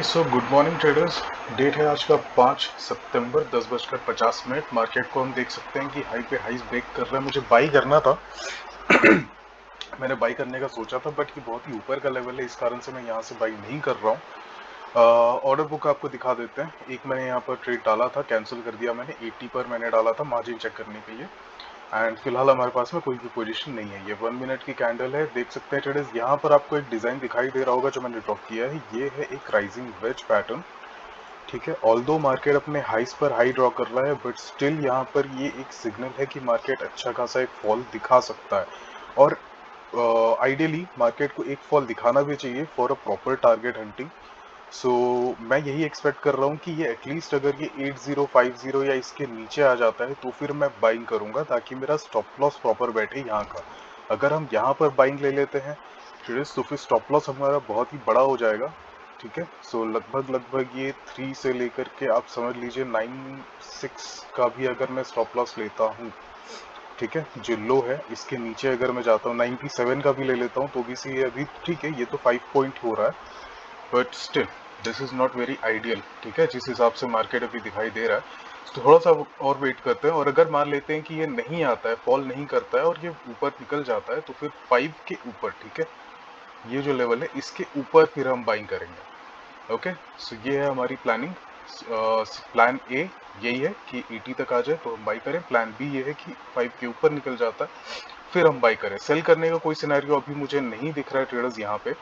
सो good morning traders. Date है आज का 5 सितंबर 10:50। मार्केट को हम देख सकते हैं कि हाई पे हाईज ब्रेक कर रहा है। मुझे बाई करना था मैंने बाई करने का सोचा था, बट ये बहुत ही ऊपर का लेवल है, इस कारण से मैं यहाँ से बाई नहीं कर रहा हूँ। ऑर्डर बुक आपको दिखा देते हैं। एक मैंने यहाँ पर ट्रेड डाला था, कैंसिल कर दिया मैंने। 80 पर मैंने डाला था मार्जिन चेक करने के लिए, एंड फिलहाल हमारे पास में कोई भी पोजीशन नहीं है। ये 1 मिनट की कैंडल है, देख सकते हैं ट्रेडर्स। यहाँ पर आपको एक डिजाइन दिखाई दे रहा होगा जो मैंने ड्रॉ किया है। ये है एक राइजिंग वेज पैटर्न, ठीक है। ऑल्दो मार्केट अपने हाईस पर हाई ड्रॉ कर रहा है, बट स्टिल यहाँ पर ये एक सिग्नल है कि मार्केट अच्छा खासा एक फॉल दिखा सकता है। और आइडियली मार्केट को एक फॉल दिखाना भी चाहिए for a proper target hunting. So मैं यही एक्सपेक्ट कर रहा हूँ कि ये एटलीस्ट अगर ये 8050 या इसके नीचे आ जाता है तो फिर मैं बाइंग करूंगा, ताकि मेरा स्टॉप लॉस प्रॉपर बैठे यहाँ का। अगर हम यहाँ पर बाइंग ले लेते हैं तो फिर स्टॉप लॉस हमारा बहुत ही बड़ा हो जाएगा, ठीक है। सो लगभग ये 3 से लेकर के आप समझ लीजिए 96 का भी अगर मैं स्टॉप लॉस लेता हूँ, ठीक है, जो लो है इसके नीचे अगर मैं जाता हूँ 97 का भी ले लेता हूँ तो भी से ये अभी ठीक है। ये तो 5 पॉइंट हो रहा है, but still this is not very ideal, ठीक है, जिस हिसाब से मार्केट अभी दिखाई दे रहा है। तो थोड़ा सा और वेट करते हैं, और अगर मान लेते हैं कि ये नहीं आता है, फॉल नहीं करता है और ये ऊपर निकल जाता है, तो फिर 5 के ऊपर, ठीक है, ये जो लेवल है इसके ऊपर फिर हम बाइंग करेंगे। ओके, सो ये है हमारी प्लानिंग। प्लान ए यही है कि 80 तक आ जाए तो हम बाई करें। प्लान बी ये है कि 5 के ऊपर निकल जाता है फिर हम बाई करें। सेल करने का कोई सिनेरियो अभी मुझे नहीं दिख रहा है ट्रेडर्स यहाँ पे।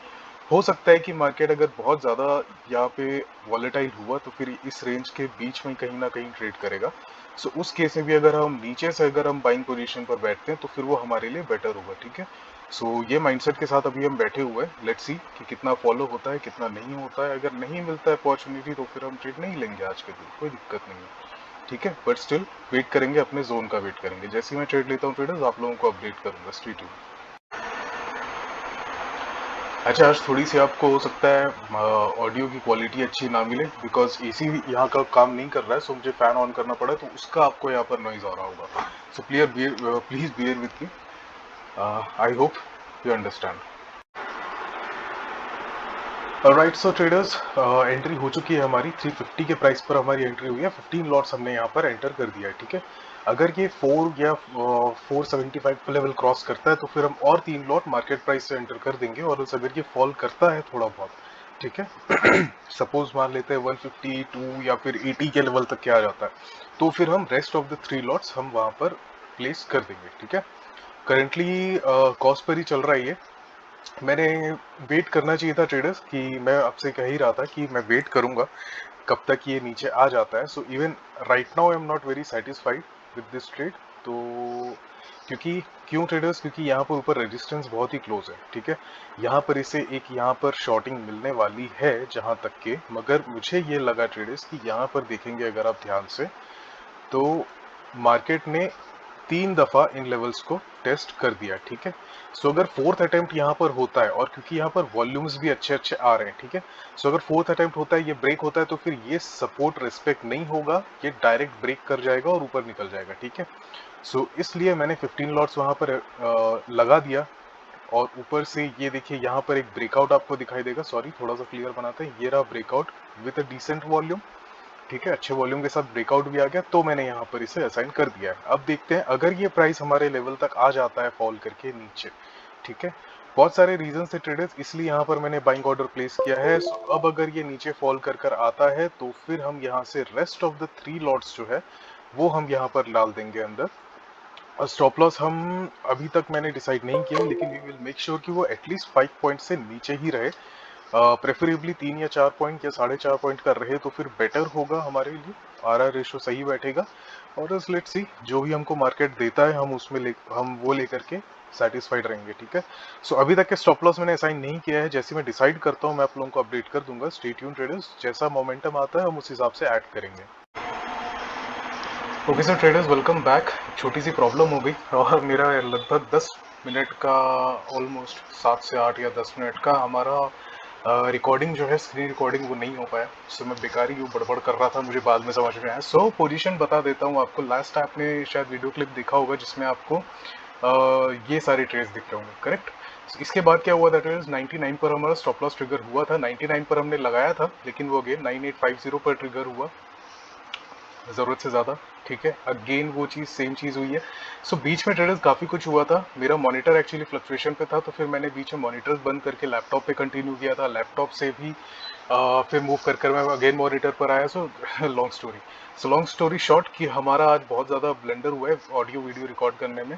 हो सकता है कि मार्केट अगर बहुत ज़्यादा यहाँ पे वॉलेटाइल हुआ तो फिर इस रेंज के बीच में कहीं ना कहीं ट्रेड करेगा। सो उस केस में भी अगर हम नीचे से अगर हम बाइंग पोजीशन पर बैठते हैं तो फिर वो हमारे लिए बेटर होगा, ठीक है। सो ये माइंडसेट के साथ अभी हम बैठे हुए हैं। लेट्स सी कि कितना फॉलो होता है, कितना नहीं होता है। अगर नहीं मिलता है अपॉर्चुनिटी तो फिर हम ट्रेड नहीं लेंगे आज के दिन, कोई दिक्कत नहीं है, ठीक है। बट स्टिल वेट करेंगे, अपने जोन का वेट करेंगे। जैसे ही मैं ट्रेड लेता हूँ ट्रेडर्स आप लोगों को अपडेट करूंगा। Stay tuned. अच्छा, आज थोड़ी सी आपको हो सकता है ऑडियो की क्वालिटी अच्छी ना मिले, बिकॉज एसी यहाँ का काम नहीं कर रहा है, सो मुझे फैन ऑन करना पड़ा, तो उसका आपको यहाँ पर नॉइज आ रहा होगा। So please bear with me. I hope you understand. Right, so traders entry हो चुकी है हमारी। 350 के प्राइस पर हमारी एंट्री हुई है। 15 लॉट्स हमने यहाँ पर एंटर कर दिया है, ठीक है। अगर ये 4 या 475 लेवल क्रॉस करता है तो फिर हम और 3 लॉट मार्केट प्राइस से एंटर कर देंगे। और अगर ये फॉल करता है थोड़ा बहुत, ठीक है, सपोज मान लेते हैं 152 या फिर 80 के लेवल तक क्या आ जाता है, तो फिर हम रेस्ट ऑफ द 3 लॉट्स हम वहां पर प्लेस कर देंगे, ठीक है। करेंटली कॉस्ट पर ही चल रहा है ये। मैंने वेट करना चाहिए था ट्रेडर्स, कि मैं आपसे कह ही रहा था कि मैं वेट करूंगा कब तक ये नीचे आ जाता है। So even right now I am not very satisfied with this trade. तो क्योंकि क्यों ट्रेडर्स, क्योंकि यहाँ पर ऊपर रेजिस्टेंस बहुत ही क्लोज है, ठीक है। यहाँ पर इसे एक यहाँ पर शॉर्टिंग मिलने वाली है जहां तक के, मगर मुझे ये लगा ट्रेडर्स कि यहाँ पर देखेंगे अगर आप ध्यान से, तो मार्केट ने 3 दफा इन लेवल्स को टेस्ट कर दिया, ठीक है। सो अगर फोर्थ अटेम्प्ट यहाँ पर होता है, और क्योंकि यहाँ पर वॉल्यूम्स भी अच्छे अच्छे आ रहे हैं, ठीक है। सो अगर फोर्थ अटेम्प्ट होता है, ये ब्रेक होता है, तो फिर ये सपोर्ट रिस्पेक्ट नहीं होगा, ये डायरेक्ट ब्रेक कर जाएगा और ऊपर निकल जाएगा, ठीक है। सो इसलिए मैंने 15 लॉट्स वहां पर लगा दिया। और ऊपर से ये देखिए यहाँ पर एक ब्रेकआउट आपको दिखाई देगा। सॉरी, थोड़ा सा क्लियर बनाते हैं। ये रहा breakout with a decent volume, ठीक है, अच्छे वॉल्यूम के साथ ब्रेकआउट भी आ गया, तो मैंने यहाँ पर इसे असाइन कर दिया है। अब देखते हैं अगर ये प्राइस हमारे लेवल तक आ जाता है फॉल करके नीचे, ठीक है। बहुत सारे रीजन से ट्रेडर्स, इसलिए यहाँ पर मैंने बाइंग ऑर्डर प्लेस किया है। सो अब अगर ये नीचे फॉल कर कर आता है तो फिर हम यहाँ से रेस्ट ऑफ द 3 लॉट्स जो है वो हम यहाँ पर डाल देंगे अंदर। और स्टॉप लॉस हम अभी तक मैंने डिसाइड नहीं किया है, लेकिन वी विल मेक श्योर कि वो एटलीस्ट 5 पॉइंट से नीचे ही रहे। प्रेफरेबली 3 या 4 पॉइंट या 4.5 पॉइंट का रहे तो फिर बेटर होगा हमारे लिए। आर रेशो सही बैठेगा। और लेट्स सी, जो भी हमको मार्केट देता है हम उसमें हम वो लेकर के सेटिस्फाइड रहेंगे, ठीक है। सो अभी तक के स्टॉप लॉस मैंने असाइन नहीं किया है। जैसे मैं डिसाइड करता हूँ मैं आप लोगों को अपडेट कर दूंगा। स्टे ट्यून्ड ट्रेडर्स, जैसा मोमेंटम आता है हम उस हिसाब से ऐड करेंगे। Okay sir traders, welcome back. छोटी सी प्रॉब्लम हो गई और मेरा लगभग 10 मिनट का, ऑलमोस्ट 7 से 8 या 10 मिनट का हमारा रिकॉर्डिंग जो है, स्क्रीन रिकॉर्डिंग, वो नहीं हो पाया। सो मैं बेकार ही बड़बड़ कर रहा था, मुझे बाद में समझ में आया। सो पोजीशन बता देता हूँ आपको। लास्ट आपने शायद वीडियो क्लिप देखा होगा जिसमें आपको ये सारे ट्रेड्स दिख रहे होंगे, करेक्ट। इसके बाद क्या हुआ था ट्रेड्स, 99 पर हमारा स्टॉप लॉस ट्रिगर हुआ था, 99 पर हमने लगाया था, लेकिन वो अगेन 9850 पर ट्रिगर हुआ ज़रूरत से ज़्यादा, ठीक है। अगेन वो चीज़ सेम चीज़ हुई है। सो बीच में ट्रेडर्स काफ़ी कुछ हुआ था, मेरा मॉनिटर एक्चुअली फ्लक्चुएशन पे था, तो फिर मैंने बीच में मॉनिटर्स बंद करके लैपटॉप पे कंटिन्यू किया था, लैपटॉप से भी फिर मूव कर मैं अगेन मॉनिटर पर आया। सो लॉन्ग स्टोरी शॉर्ट कि हमारा आज बहुत ज़्यादा ब्लेंडर हुआ है ऑडियो वीडियो रिकॉर्ड करने में।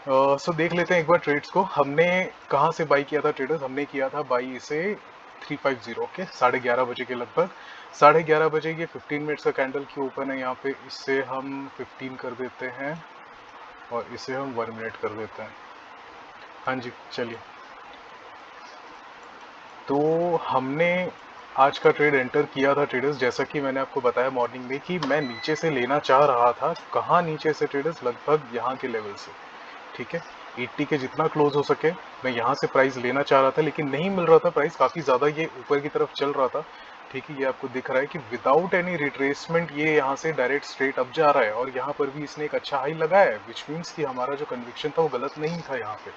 सो देख लेते हैं एक बार ट्रेड्स को। हमने कहाँ से बाई किया था ट्रेडर्स, हमने किया था बाई इसे 350 ओके 11:30 बजे के लगभग। 11:30 बजे ये 15 मिनट्स का कैंडल की ओपन है यहाँ पे, इससे हम 15 कर देते हैं और इसे हम 1 मिनट कर देते हैं। हाँ जी चलिए, तो हमने आज का ट्रेड एंटर किया था ट्रेडर्स, जैसा कि मैंने आपको बताया मॉर्निंग में कि मैं नीचे से लेना चाह रहा था। कहाँ नीचे से ट्रेडर्स, लगभग यहाँ के लेवल से, ठीक है। 80 के जितना क्लोज हो सके मैं यहाँ से प्राइस लेना चाह रहा था, लेकिन नहीं मिल रहा था प्राइस, काफ़ी ज़्यादा ये ऊपर की तरफ चल रहा था, ठीक है। ये आपको दिख रहा है कि विदाउट एनी रिट्रेसमेंट ये यहाँ से डायरेक्ट स्ट्रेट अप जा रहा है, और यहाँ पर भी इसने एक अच्छा हाई लगाया है, विच मीन्स कि हमारा जो कन्विक्शन था वो गलत नहीं था यहाँ पे।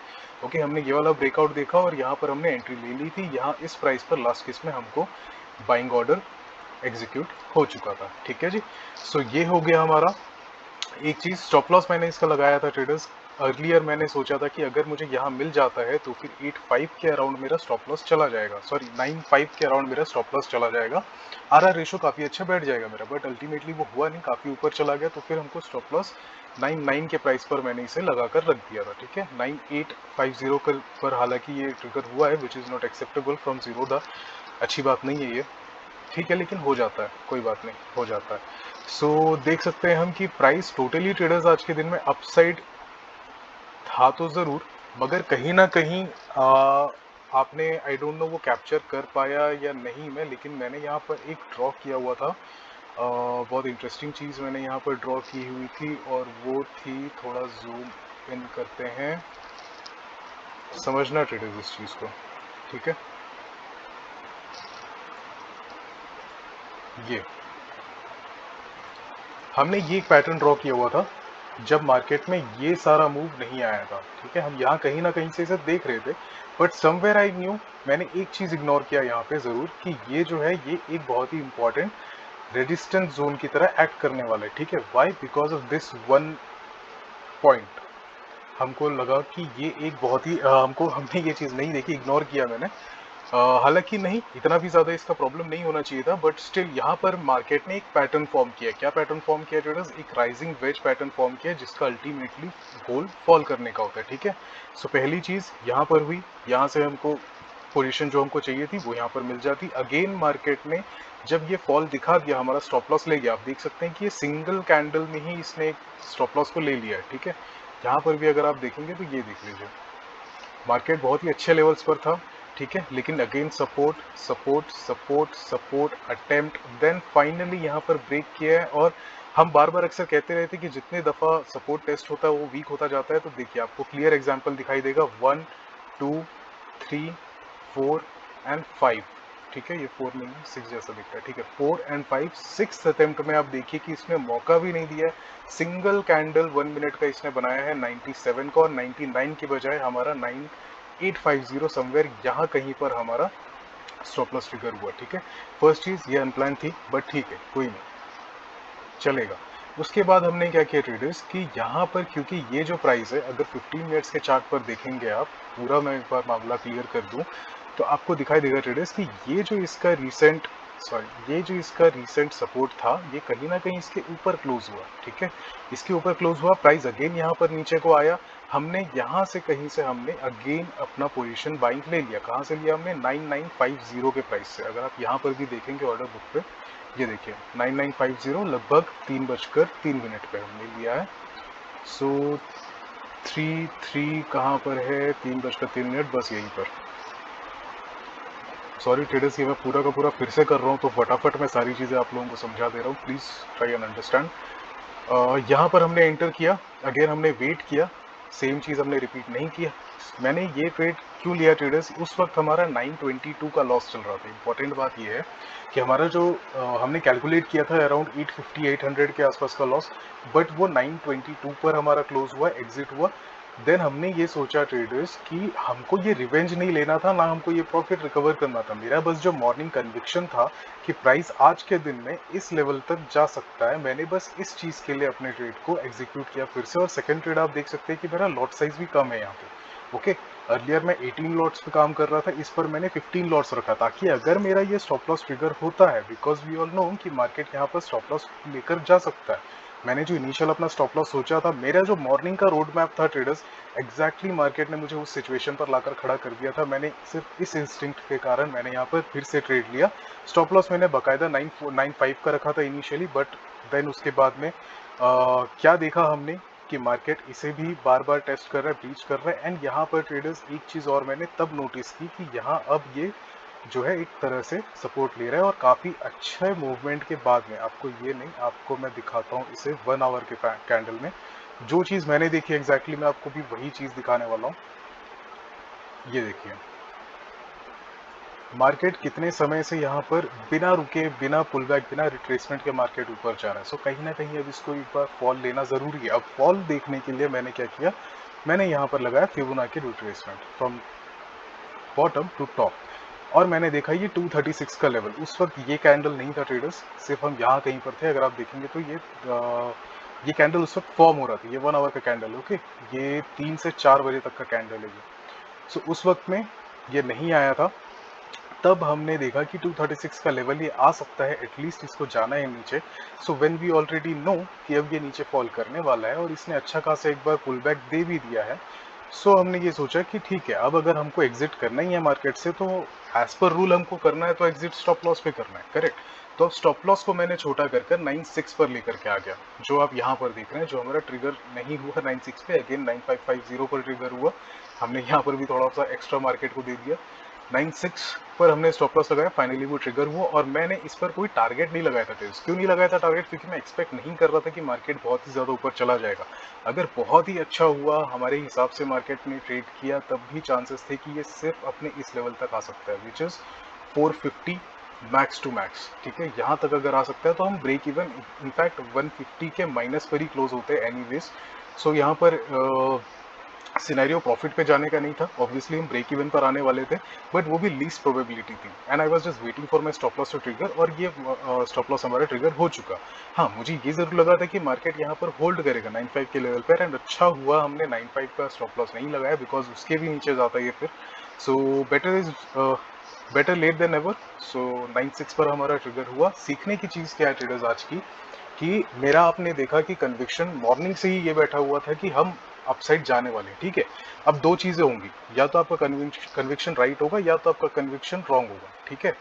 ओके, हमने ये वाला ब्रेकआउट देखा और यहाँ पर हमने एंट्री ले ली थी, यहाँ इस प्राइस पर लास्ट केस में हमको बाइंग ऑर्डर एग्जीक्यूट हो चुका था, ठीक है जी। सो ये हो गया हमारा एक चीज। स्टॉप लॉस मैंने इसका लगाया था ट्रेडर्स, अर्लियर मैंने सोचा था कि अगर मुझे यहाँ मिल जाता है तो फिर 85 के अराउंड मेरा स्टॉप लॉस चला जाएगा, सॉरी 95 के अराउंड मेरा स्टॉप लॉस चला जाएगा, आरआर रेशो काफी अच्छा बैठ जाएगा मेरा, बट अल्टीमेटली वो हुआ नहीं, काफी ऊपर चला गया। तो फिर हमको स्टॉप लॉस 99 के प्राइस पर मैंने इसे लगाकर रख दिया था, ठीक है। 9850 पर हालांकि ये ट्रिगर हुआ है, which is not acceptable from zero the, अच्छी बात नहीं है ये, ठीक है, लेकिन हो जाता है, कोई बात नहीं, हो जाता है। सो देख सकते हैं हम कि प्राइस टोटली ट्रेडर्स आज के दिन में अपसाइड था तो ज़रूर, मगर कहीं ना कहीं आपने आई डोंट नो वो कैप्चर कर पाया या नहीं मैं, लेकिन मैंने यहाँ पर एक ड्रॉ किया हुआ था, बहुत इंटरेस्टिंग चीज़ मैंने यहाँ पर ड्रॉ की हुई थी, और वो थी, थोड़ा जूम इन करते हैं, समझना ट्रेडर्स इस चीज़ को, ठीक है। ये हमने ये एक पैटर्न ड्रॉ किया हुआ था जब मार्केट में ये सारा मूव नहीं आया था, ठीक है। हम यहाँ कहीं ना कहीं से इसे देख रहे थे, बट समवेयर आई न्यू, मैंने एक चीज इग्नोर किया यहाँ पे जरूर, कि ये जो है ये एक बहुत ही इंपॉर्टेंट रेजिस्टेंस जोन की तरह एक्ट करने वाला है, ठीक है। Why, because of this one point हमको लगा कि ये एक बहुत ही हमने ये चीज नहीं देखी, इग्नोर किया मैंने। हालांकि नहीं, इतना भी ज्यादा इसका प्रॉब्लम नहीं होना चाहिए था, बट स्टिल यहाँ पर मार्केट ने एक पैटर्न फॉर्म किया। क्या पैटर्न फॉर्म किया ट्रेडर्स, एक राइजिंग वेज पैटर्न फॉर्म किया, जिसका अल्टीमेटली गोल फॉल करने का होता है, ठीक है। सो पहली चीज यहाँ पर हुई, यहाँ से हमको पोजीशन जो हमको चाहिए थी वो यहाँ पर मिल जाती। अगेन मार्केट ने जब ये फॉल दिखा दिया, हमारा स्टॉप लॉस ले गया, आप देख सकते हैं कि ये सिंगल कैंडल में ही इसने स्टॉप लॉस को ले लिया है, ठीक है। यहाँ पर भी अगर आप देखेंगे तो ये देख लीजिए, मार्केट बहुत ही अच्छे लेवल्स पर था, ठीक है, लेकिन again support support support support attempt, then finally यहाँ पर ब्रेक किया है। और हम बार बार अक्सर कहते रहते हैं कि जितने दफ़ा सपोर्ट टेस्ट होता है वो वीक होता जाता है, तो देखिए आपको क्लियर एग्जांपल दिखाई देगा, 1 2 3 4 एंड 5, ठीक है, ये 4 नहीं है, 6 जैसा दिखता है, ठीक है, 4 एंड 5, 6 अटेम्प्ट में आप देखिए कि इसने मौका भी नहीं दिया है। सिंगल कैंडल 1 मिनट का इसने बनाया है 97 का, और 99 के बजाय हमारा 9850 समवेयर यहाँ कहीं पर हमारा स्टॉप लॉस ट्रिगर हुआ, ठीक है। फर्स्ट चीज ये अनप्लान थी, बट ठीक है, कोई नहीं, चलेगा। उसके बाद हमने क्या किया ट्रेडर्स कि यहाँ पर, क्योंकि ये जो प्राइस है, अगर 15 मिनट्स के चार्ट पर देखेंगे आप, पूरा मैं एक बार मामला क्लियर कर दूं, तो आपको दिखाई देगा ट्रेडर्स कि ये जो इसका रिसेंट सपोर्ट था, ये कहीं ना कहीं इसके ऊपर क्लोज हुआ, ठीक है। इसके ऊपर क्लोज हुआ, प्राइस अगेन यहाँ पर नीचे को आया, हमने यहाँ से कहीं से हमने अगेन अपना पोजीशन बाइंग ले लिया। कहाँ से लिया हमने, 9950 के प्राइस से। अगर आप यहाँ पर भी देखेंगे ऑर्डर बुक पे, ये देखिए 9950 लगभग 3:03 पे हमने लिया है। सो 3 कहाँ पर है, 3:03, बस यहीं पर। सॉरी ट्रेडर्स, ये मैं पूरा का पूरा फिर से कर रहा हूँ, तो फटाफट मैं सारी चीज़ें आप लोगों को समझा दे रहा हूँ, प्लीज़ ट्राई एंड अंडरस्टैंड। यहाँ पर हमने एंटर किया, अगेन हमने वेट किया, सेम चीज़ हमने रिपीट नहीं किया। मैंने ये ट्रेड क्यों लिया ट्रेडर्स, उस वक्त हमारा 922 का लॉस चल रहा था। इंपॉर्टेंट बात ये है कि हमारा जो हमने कैलकुलेट किया था अराउंड 850 800 के आसपास का लॉस, बट वो 922 पर हमारा क्लोज हुआ, एग्जिट हुआ। देन हमने ये सोचा ट्रेडर्स कि हमको ये रिवेंज नहीं लेना था, ना हमको ये प्रॉफिट रिकवर करना था। मेरा बस जो मॉर्निंग कन्विक्शन था कि प्राइस आज के दिन में इस लेवल तक जा सकता है, मैंने बस इस चीज़ के लिए अपने ट्रेड को एग्जीक्यूट किया फिर से। और सेकंड ट्रेड आप देख सकते हैं कि मेरा लॉट साइज भी कम है यहाँ पे। ओके, अर्लियर मैं 18 लॉट्स पे काम कर रहा था, इस पर मैंने 15 लॉट्स रखा ताकि अगर मेरा ये स्टॉप लॉस ट्रिगर होता है, बिकॉज वी ऑल नो कि मार्केट यहाँ पर स्टॉप लॉस लेकर जा सकता है। मैंने जो इनिशियल अपना स्टॉप लॉस सोचा था, मेरा जो मॉर्निंग का रोड मैप था ट्रेडर्स, एग्जैक्टली मार्केट ने मुझे उस सिचुएशन पर लाकर खड़ा कर दिया था। मैंने सिर्फ इस इंस्टिंक्ट के कारण मैंने यहाँ पर फिर से ट्रेड लिया। स्टॉप लॉस मैंने बाकायदा 995 का रखा था इनिशियली, बट देन उसके बाद में क्या देखा हमने कि मार्केट इसे भी बार बार टेस्ट कर रहा है, ब्रीच कर रहा है। एंड यहाँ पर ट्रेडर्स एक चीज़ और मैंने तब नोटिस की कि यहाँ अब ये जो है एक तरह से सपोर्ट ले रहा है, और काफ़ी अच्छे मूवमेंट के बाद में, आपको ये नहीं, आपको मैं दिखाता हूँ इसे 1 आवर के कैंडल में। जो चीज़ मैंने देखी एग्जैक्टली मैं आपको भी वही चीज़ दिखाने वाला हूँ। ये देखिए मार्केट कितने समय से यहाँ पर बिना रुके, बिना पुल बैक, बिना रिट्रेसमेंट के मार्केट ऊपर जा रहा है। सो कहीं ना कहीं अब इसको एक बार फॉल लेना ज़रूरी है। अब फॉल देखने के लिए मैंने क्या किया, मैंने यहाँ पर लगाया Fibonacci retracement from bottom to top, और मैंने देखा ये 236 का लेवल। उस वक्त ये कैंडल नहीं था ट्रेडर्स, सिर्फ हम यहाँ कहीं पर थे। अगर आप देखेंगे तो ये कैंडल उस वक्त फॉर्म हो रहा था, ये 1 आवर का कैंडल। ओके, ये 3 से 4 बजे तक का कैंडल है ये। सो उस वक्त में ये नहीं आया था, तब हमने देखा कि 236 का लेवल ये आ सकता है, एटलीस्ट इसको जाना है नीचे। So when we already know कि अब ये नीचे फॉल करने वाला है, और इसने अच्छा खासा एक बार पुल बैक दे भी दिया है, सो हमने ये सोचा कि ठीक है, अब अगर हमको एग्जिट करना ही है मार्केट से, तो एज पर रूल हमको करना है तो एग्जिट स्टॉप लॉस पे करना है, करेक्ट। तो अब स्टॉप लॉस को मैंने छोटा कर कर 96 पर लेकर के आ गया, जो आप यहाँ पर देख रहे हैं। जो हमारा ट्रिगर नहीं हुआ 96 पे, अगेन 9550 पर ट्रिगर हुआ। हमने यहाँ पर भी थोड़ा सा एक्स्ट्रा मार्केट को दे दिया। 96 पर हमने स्टॉप लॉस लगाया, फाइनली वो ट्रिगर हुआ, और मैंने इस पर कोई टारगेट नहीं लगाया था। क्यों नहीं लगाया था टारगेट? क्योंकि मैं एक्सपेक्ट नहीं कर रहा था कि मार्केट बहुत ही ज़्यादा ऊपर चला जाएगा। अगर बहुत ही अच्छा हुआ, हमारे हिसाब से मार्केट ने ट्रेड किया, तब भी चांसेस थे कि ये सिर्फ अपने इस लेवल तक आ सकता है, which is 450 max to max. ठीक है, यहाँ तक अगर आ सकता है तो हम ब्रेक इवन, इनफैक्ट 150 के माइनस पर ही क्लोज होते हैं एनीवेज। सो यहाँ पर सिनेरियो प्रॉफिट पे जाने का नहीं था, ऑब्वियसली हम ब्रेक इवन पर आने वाले थे, बट वो भी लीस्ट प्रोबेबिलिटी थी। And I was just waiting for my stop loss to trigger, और ये स्टॉप लॉस हमारा ट्रिगर हो चुका। हाँ, मुझे ये जरूर लगा था कि मार्केट यहाँ पर होल्ड करेगा 95 के लेवल पर, एंड अच्छा हुआ हमने 95 का स्टॉप लॉस नहीं लगाया, बिकॉज उसके भी नीचे जाता है फिर। So better late than ever. So 96 पर हमारा ट्रिगर हुआ। सीखने की चीज़ क्या है ट्रेडर्स आज की, कि मेरा आपने देखा कि कन्विक्शन मॉर्निंग से ही ये बैठा हुआ था कि हम अपसाइड जाने वाले हैं। ठीक है, अब दो चीजें होंगी, या तो आपका कन्विक्शन राइट होगा, या तो आपका कन्विक्शन रॉन्ग होगा। ठीक है,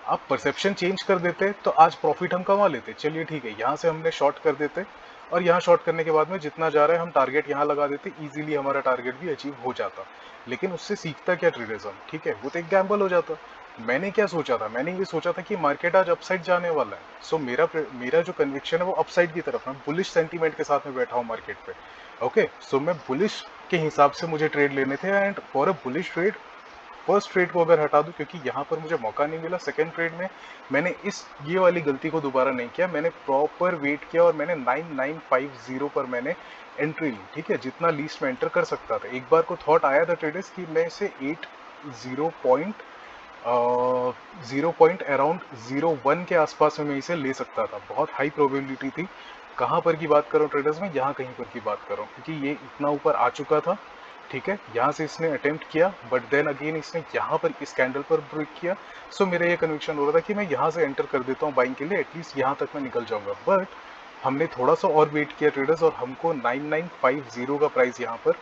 आप परसेप्शन चेंज कर देते तो आज प्रॉफिट हम कमा लेते। चलिए ठीक है, यहाँ से हमने शॉर्ट कर देते, और यहाँ शॉर्ट करने के बाद में जितना जा रहा है हम टारगेट यहाँ लगा देते, इजीली हमारा टारगेट भी अचीव हो जाता। लेकिन उससे सीखता क्या ट्रेडर्स हम, ठीक है, वो तो एक गैम्बल हो जाता। मैंने क्या सोचा था, मैंने ये सोचा था कि मार्केट आज अपसाइड जाने वाला है। सो मेरा जो कन्विक्शन है वो अपसाइड की तरफ है, बुलिश सेंटीमेंट के साथ में बैठा हूँ मार्केट पे। ओके, सो मैं बुलिश के हिसाब से मुझे ट्रेड लेने थे, and for a bullish trade first trade को अगर हटा दूं, क्योंकि यहाँ पर मुझे मौका नहीं मिला, सेकंड ट्रेड में मैंने ये वाली गलती को दोबारा नहीं किया। मैंने प्रॉपर वेट किया, और मैंने 9950 पर मैंने एंट्री ली। ठीक है, जितना लीस्ट में एंटर कर सकता था। एक बार को थॉट आया था ट्रेडर्स कि मैं इसे 0 पॉइंट अराउंड 01 के आसपास में मैं इसे ले सकता था, बहुत हाई प्रोबेबिलिटी थी। कहाँ पर की बात कर रहा हूँ ट्रेडर्स में, यहाँ कहीं पर की बात कर रहा हूँ, क्योंकि ये इतना ऊपर आ चुका था। ठीक है, यहाँ से इसने अटेम्प्ट किया, बट देन अगेन इसने यहाँ पर इस कैंडल पर ब्रेक किया। सो मेरा ये कन्विक्शन हो रहा था कि मैं यहाँ से एंटर कर देता हूँ बाइंग के लिए, एटलीस्ट यहाँ तक मैं निकल जाऊंगा। बट हमने थोड़ा सा और वेट किया ट्रेडर्स, और हमको 9950 का प्राइस यहाँ पर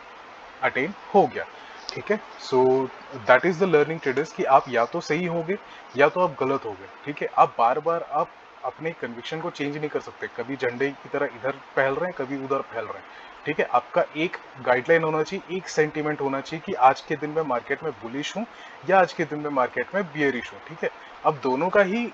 अटेन हो गया। ठीक है, so that is the learning traders, कि आप या तो सही होगे या तो आप गलत होगे। ठीक है, आप बार बार आप अपने कन्विक्शन को चेंज नहीं कर सकते, कभी झंडे की तरह इधर फैल रहे हैं, कभी उधर फैल रहे हैं। ठीक है, आपका एक गाइडलाइन होना चाहिए, एक सेंटीमेंट होना चाहिए कि आज के दिन में मार्केट में बुलिश हूं, या आज के दिन में मार्केट में बियरिश हूं। ठीक है, अब दोनों का ही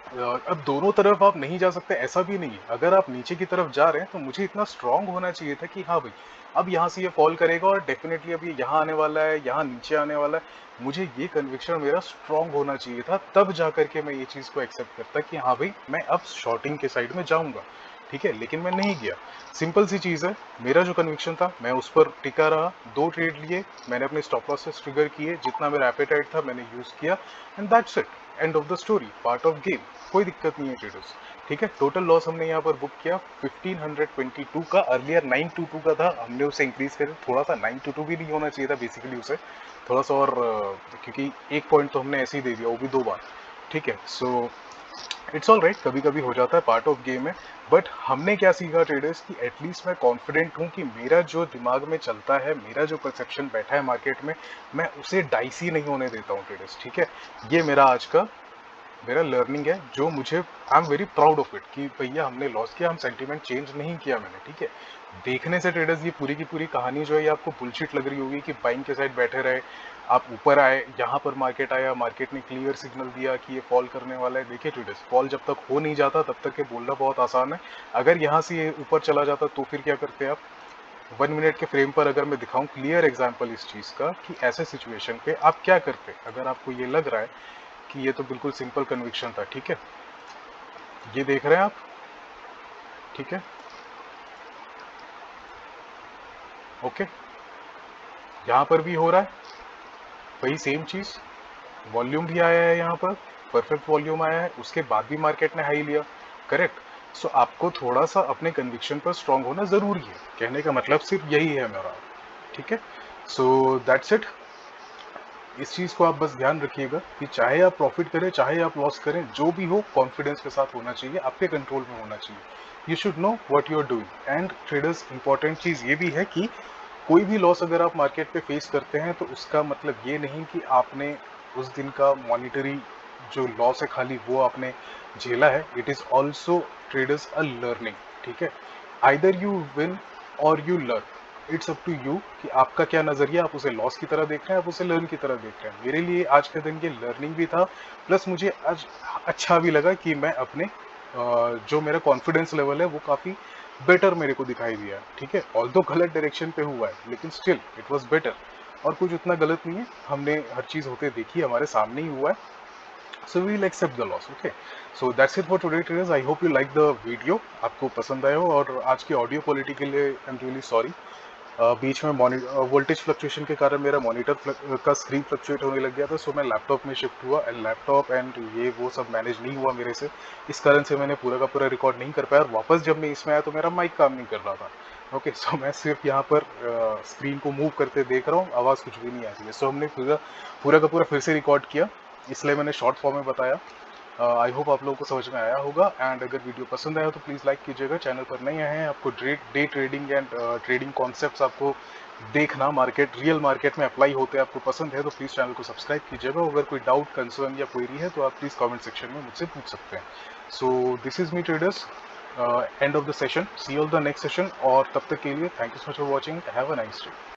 अब दोनों तरफ आप नहीं जा सकते, ऐसा भी नहीं है। अगर आप नीचे की तरफ जा रहे हैं तो मुझे इतना स्ट्रांग होना चाहिए था कि हाँ भाई, अब यहाँ से ये फॉल करेगा, और डेफिनेटली अब ये यहाँ आने वाला है, यहाँ नीचे आने वाला है। मुझे ये कन्विक्शन मेरा स्ट्रांग होना चाहिए था, तब जा करके मैं ये चीज़ को एक्सेप्ट करता कि हाँ भाई, मैं अब शॉर्टिंग के साइड में जाऊंगा। ठीक है, लेकिन मैं नहीं गया। सिंपल सी चीज़ है, मेरा जो कन्विक्शन था मैं उस पर टिका रहा, 2 ट्रेड लिए, मैंने अपने स्टॉप लॉसेस ट्रिगर किए, जितना मेरा एपेटाइट था मैंने यूज़ किया and that's it, and of the story, part of game, कोई दिक्कत नहीं है ट्रेडर्स। ठीक है, टोटल लॉस हमने यहाँ पर बुक किया 1522 का, अर्लियर 922 का था, हमने उसे इंक्रीज कर थोड़ा सा, 922 भी नहीं होना चाहिए था बेसिकली उसे, थोड़ा सा और क्योंकि एक पॉइंट तो हमने ऐसे ही दे दिया, वो भी 2 बार। ठीक है, सो इट्स ऑल राइट, कभी कभी हो जाता है, पार्ट ऑफ गेम है। बट हमने क्या सीखा ट्रेडर्स कि एटलीस्ट मैं कॉन्फिडेंट हूँ कि मेरा जो दिमाग में चलता है, मेरा जो परसेप्शन बैठा है मार्केट में, मैं उसे डाइसी नहीं होने देता हूँ ट्रेडर्स। ठीक है, ये मेरा आज का मेरा लर्निंग है, जो मुझे I am very proud of it कि भैया हमने लॉस किया, हम सेंटीमेंट चेंज नहीं किया मैंने। ठीक है, देखने से ट्रेडर्स ये पूरी की पूरी कहानी जो है ये आपको बुलशिट लग रही होगी कि बाइंग के साइड बैठे रहे, आप ऊपर आए, यहाँ पर मार्केट आया, मार्केट ने क्लियर सिग्नल दिया कि ये फॉल करने वाला है। देखिए ट्रेडर्स, फॉल जब तक हो नहीं जाता तब तक ये बोलना बहुत आसान है, अगर यहाँ से ये ऊपर चला जाता तो फिर क्या करते आप। 1 मिनट के फ्रेम पर अगर मैं दिखाऊं क्लियर एग्जांपल इस चीज का कि ऐसे सिचुएशन पे आप क्या करते, अगर आपको ये लग रहा है कि ये तो बिल्कुल सिंपल कन्विक्शन था। ठीक है, ये देख रहे हैं आप, ठीक है, ओके, यहाँ पर भी हो रहा है वही सेम चीज, वॉल्यूम भी आया है यहाँ पर, परफेक्ट वॉल्यूम आया है, उसके बाद भी मार्केट ने हाई लिया, करेक्ट। सो आपको थोड़ा सा अपने कन्विक्शन पर स्ट्रांग होना जरूरी है, कहने का मतलब सिर्फ यही है मेरा। ठीक है, सो दैट्स इट। इस चीज को आप बस ध्यान रखिएगा कि चाहे आप प्रॉफिट करें चाहे आप लॉस करें, जो भी हो कॉन्फिडेंस के साथ होना चाहिए, आपके कंट्रोल में होना चाहिए। You should know what you are doing. And traders, important चीज ये भी है कि कोई भी लॉस अगर आप मार्केट पे फेस करते हैं तो उसका मतलब ये नहीं कि आपने उस दिन का मॉनिटरी जो लॉस है खाली वो आपने झेला है। It is also traders a learning. ठीक है, आइदर यू विन और you learn, it's up to you कि आपका क्या नजरिया, आप उसे लॉस की तरह देख रहे हैं, आप उसे लर्न की तरह देख रहे हैं। मेरे लिए आज के दिन ये लर्निंग भी था, प्लस मुझे आज अच्छा भी लगा कि मैं अपने जो मेरा कॉन्फिडेंस लेवल है वो काफी बेटर मेरे को दिखाई दिया। ठीक है, ऑल दो गलत डायरेक्शन पे हुआ है लेकिन स्टिल इट वाज बेटर, और कुछ उतना गलत नहीं है, हमने हर चीज होते देखी, हमारे सामने ही हुआ है। So we will accept the loss. Okay, so that's it for today traders. I hope you like the video, आपको पसंद आया हो। और आज की ऑडियो क्वालिटी के लिए आई एम रियली सॉरी, बीच में वोल्टेज फ्लक्चुएशन के कारण मेरा मॉनिटर का स्क्रीन फ्लक्चुएट होने लग गया था, सो मैं लैपटॉप में शिफ्ट हुआ एंड लैपटॉप एंड ये वो सब मैनेज नहीं हुआ मेरे से, इस कारण से मैंने पूरा का पूरा रिकॉर्ड नहीं कर पाया। और वापस जब मैं इसमें आया तो मेरा माइक काम नहीं कर रहा था। ओके, सो मैं सिर्फ यहाँ पर स्क्रीन को मूव करते देख रहा हूँ, आवाज़ कुछ भी नहीं आ रही है। सो हमने पूरा पूरा का पूरा फिर से रिकॉर्ड किया, इसलिए मैंने शॉर्ट फॉर्म में बताया। आई होप आप लोगों को समझ में आया होगा। एंड अगर वीडियो पसंद आया तो प्लीज़ लाइक कीजिएगा, चैनल पर नए आए हैं, आपको day trading and trading concepts आपको देखना मार्केट रियल मार्केट में अप्लाई होते हैं, आपको पसंद है तो प्लीज़ चैनल को सब्सक्राइब कीजिएगा। अगर कोई डाउट, कंसर्न या क्वेरी है तो आप प्लीज़ कमेंट सेक्शन में मुझसे पूछ सकते हैं। So this is me traders, end of the session, see you all the next session, और तब तक के लिए thank you so much for watching, have a nice day.